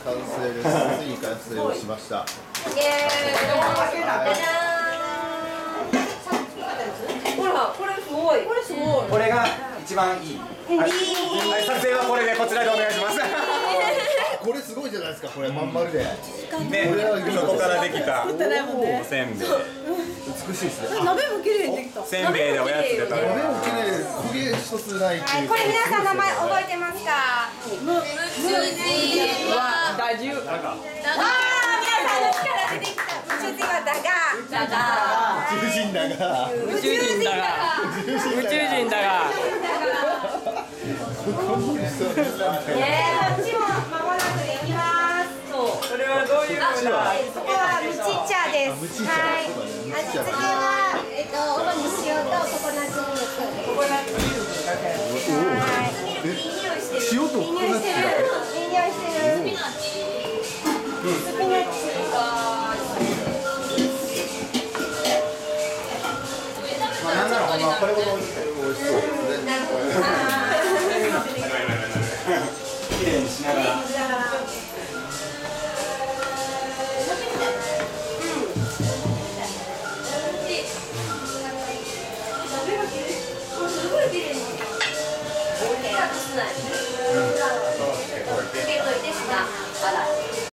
完成です。ついに完成をしました。イエーイ。じゃじゃーん。ほら、これすごい。これすごい。これが一番いい。はい、撮影はこれでこちらでお願いします。これすごいじゃないですか。これまん丸で。ね、そこからできたおせんべい。美しいですね。鍋も綺麗にできた。せんべいでおやつで食べる。鍋も綺麗、焦げ一つないっていう。これ皆さん名前覚えてますか？ダジュ。皆さんの力出てきた。宇宙人はだが。宇宙人だが。宇宙人だが。宇宙人だが。こっちも間もなくできます。それはどういう風な。ここはムチ茶です。はい。味付けは主に塩とココナッツミルク。ココナッツミルクだけ。はい。いい匂いしてる。塩とココナッツだけ。いい匂いしてる。スピナッチ。なんならほんまこれほど美味しそうですね。綺麗にしながら。